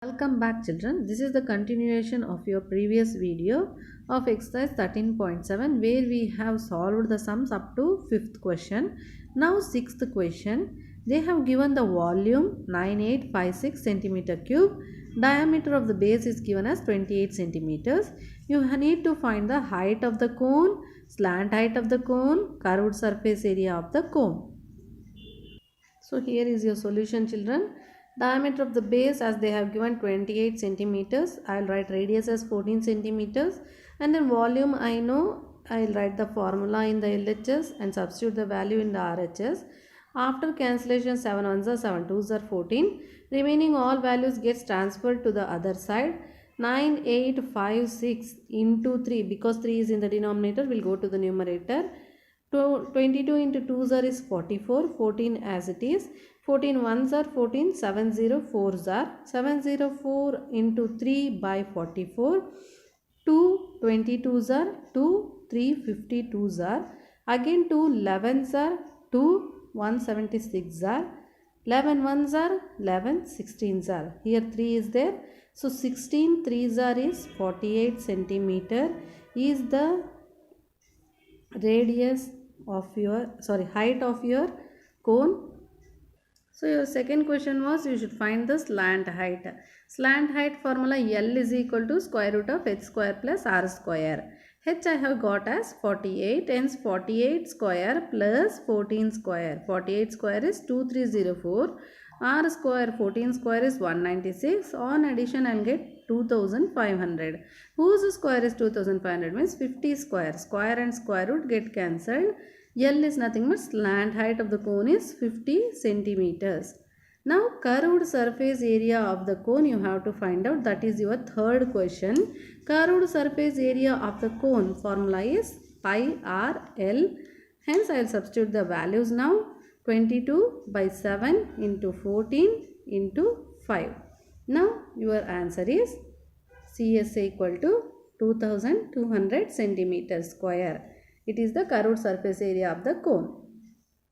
Welcome back children. This is the continuation of your previous video of exercise 13.7 where we have solved the sums up to 5th question. Now 6th question. They have given the volume 9856 centimeter cube. Diameter of the base is given as 28 centimeters. You need to find the height of the cone, slant height of the cone, curved surface area of the cone. So here is your solution children. Diameter of the base as they have given 28 centimeters. I will write radius as 14 centimeters. And then volume I know. I will write the formula in the LHS and substitute the value in the RHS. After cancellation 7 ones are 7 2s are 14. Remaining all values gets transferred to the other side. 9856 into 3 because 3 is in the denominator will go to the numerator. 22 into 2s are is 44, 14 as it is, 14 ones are 14, 704s are, 704 into 3 by 44, 2 22s are 2, 352s are, again 2 11s are 2, 176 are, 11 ones are 11, 16s are, here 3 is there, so 16 3s are is 48 centimeter is the radius of your height of your cone. So your second question was you should find the slant height. Slant height formula L is equal to square root of h square plus r square. H I have got as 48, hence 48 square plus 14 square. 48 square is 2304. R square 14 square is 196. On addition I will get 2500. Whose square is 2500 means 50 square. Square and square root get cancelled. L is nothing but slant height of the cone is 50 centimeters. Now curved surface area of the cone you have to find out, that is your third question. Curved surface area of the cone formula is pi r L. Hence I will substitute the values now. 22 by 7 into 14 into 5. Now your answer is CSA equal to 2200 centimeters square. It is the curved surface area of the cone.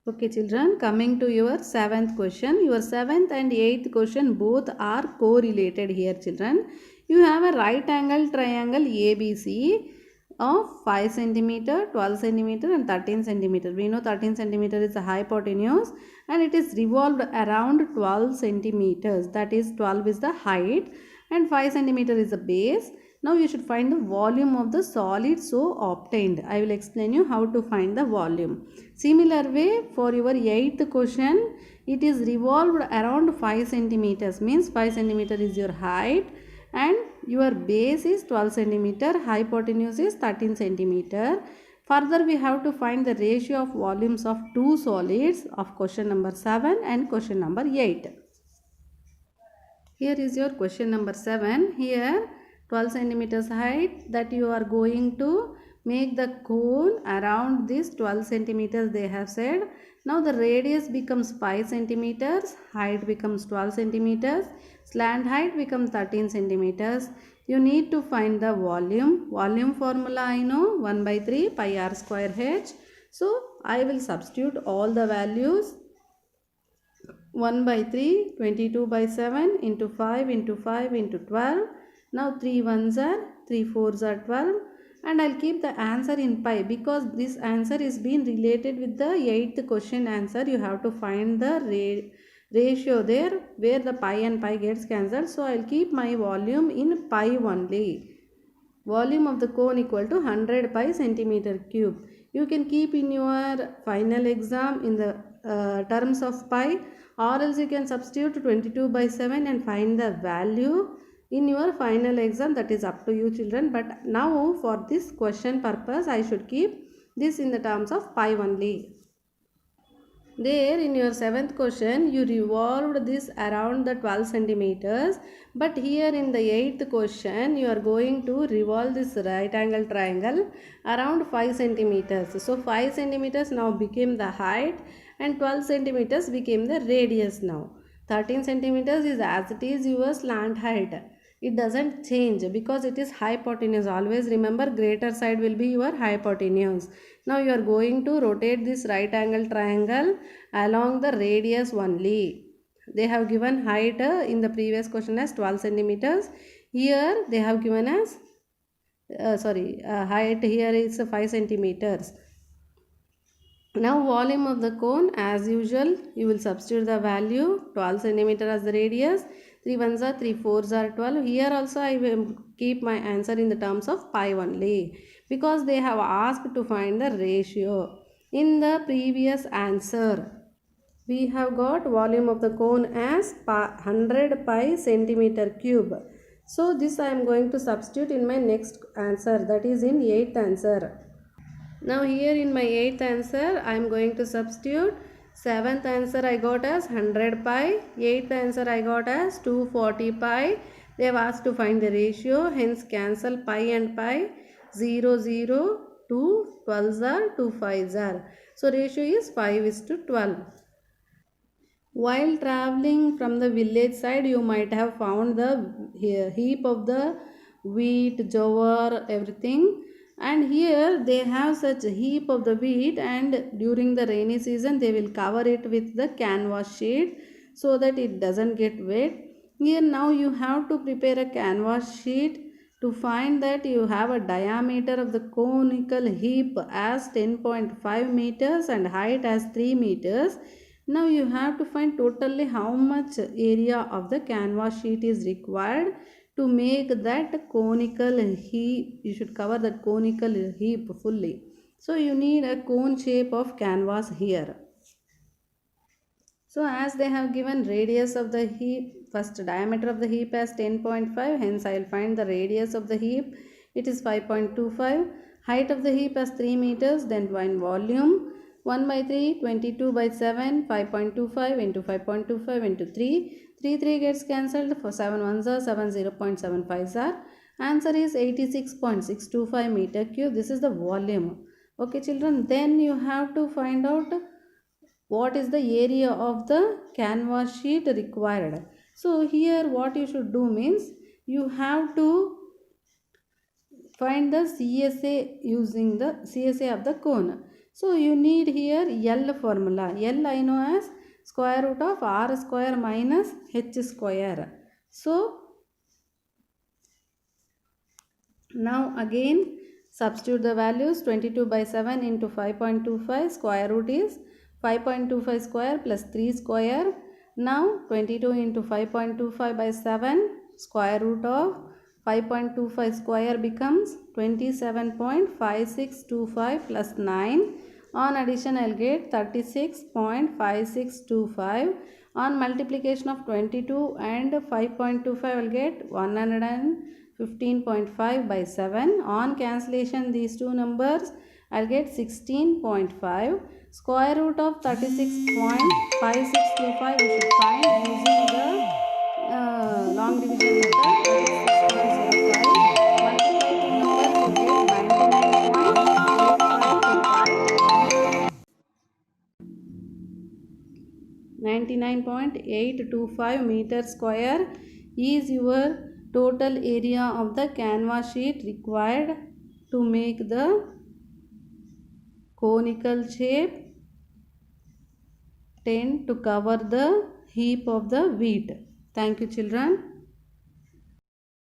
Okay children, coming to your 7th question. Your 7th and 8th question both are correlated here children. You have a right angle triangle ABC of 5 centimeter, 12 centimeter and 13 centimeter. We know 13 centimeter is the hypotenuse and it is revolved around 12 centimeters. That is 12 is the height and 5 centimeter is the base. Now you should find the volume of the solid so obtained. I will explain you how to find the volume. Similar way for your 8th question, it is revolved around 5 centimeters means 5 centimeter is your height and your base is 12 centimeter, hypotenuse is 13 centimeter. Further we have to find the ratio of volumes of two solids of question number 7 and question number 8. Here is your question number 7. Here 12 centimeters height that you are going to make the cone around this 12 centimeters they have said. Now the radius becomes 5 centimeters, height becomes 12 centimeters, slant height becomes 13 centimeters. You need to find the volume. Volume formula I know 1 by 3 pi r square h. So I will substitute all the values. 1 by 3, 22 by 7 into 5 into 5 into 12. Now 3 ones are, 3 fours are 12 and I'll keep the answer in pi because this answer is being related with the 8th question answer. You have to find the ratio there where the pi and pi gets cancelled. So I'll keep my volume in pi only. Volume of the cone equal to 100 pi centimeter cube. You can keep in your final exam in the terms of pi or else you can substitute 22 by 7 and find the value in your final exam. That is up to you children, but now for this question purpose I should keep this in the terms of pi only. There in your 7th question you revolved this around the 12 centimeters, but here in the 8th question you are going to revolve this right angle triangle around 5 centimeters. So 5 centimeters now became the height and 12 centimeters became the radius now. 13 centimeters is as it is your slant height. It doesn't change because it is hypotenuse. Always remember greater side will be your hypotenuse. Now you are going to rotate this right angle triangle along the radius only. they have given height in the previous question as 12 centimeters. Here they have given as height here is 5 centimeters. Now volume of the cone, as usual, you will substitute the value 12 centimeter as the radius. 3 ones are 3 fours are 12. Here also I will keep my answer in the terms of pi only, because they have asked to find the ratio. In the previous answer, we have got volume of the cone as 100 pi centimeter cube. So this I am going to substitute in my next answer, that is in 8th answer. Now here in my 8th answer I am going to substitute. 7th answer I got as 100 pi. 8th answer I got as 240 pi. They have asked to find the ratio, hence cancel pi and pi. 0, 0, 2, 12s are, 2 5s are. So ratio is 5:12. While traveling from the village side, you might have found the heap of the wheat, jowar, everything. And here they have such a heap of the wheat, and during the rainy season they will cover it with the canvas sheet so that it doesn't get wet. Here now you have to prepare a canvas sheet. To find that, you have a diameter of the conical heap as 10.5 meters and height as 3 meters. Now you have to find totally how much area of the canvas sheet is required to make that conical heap. You should cover that conical heap fully. So you need a cone shape of canvas here. So as they have given radius of the heap, first diameter of the heap as 10.5, hence I will find the radius of the heap. It is 5.25. Height of the heap as 3 meters, then find volume. 1 by 3, 22 by 7, 5.25 into 5.25 into 3. 3 gets cancelled. For 7 ones are 7, 0.75 are. Answer is 86.625 meter cube. This is the volume. Okay children, then you have to find out what is the area of the canvas sheet required. So here what you should do means, you have to find the CSA using the CSA of the cone. So you need here L formula. L I know as square root of R square minus H square. So now again substitute the values. 22 by 7 into 5.25, square root is 5.25 square plus 3 square. Now 22 into 5.25 by 7, square root of 5.25 square becomes 27.5625 plus 9. On addition I will get 36.5625. On multiplication of 22 and 5.25 I will get 115.5 by 7. On cancellation these two numbers I will get 16.5. Square root of 36.5625 we should find using the long division method. 99.825 meter square is your total area of the canvas sheet required to make the conical shape tent to cover the heap of the wheat. Thank you children.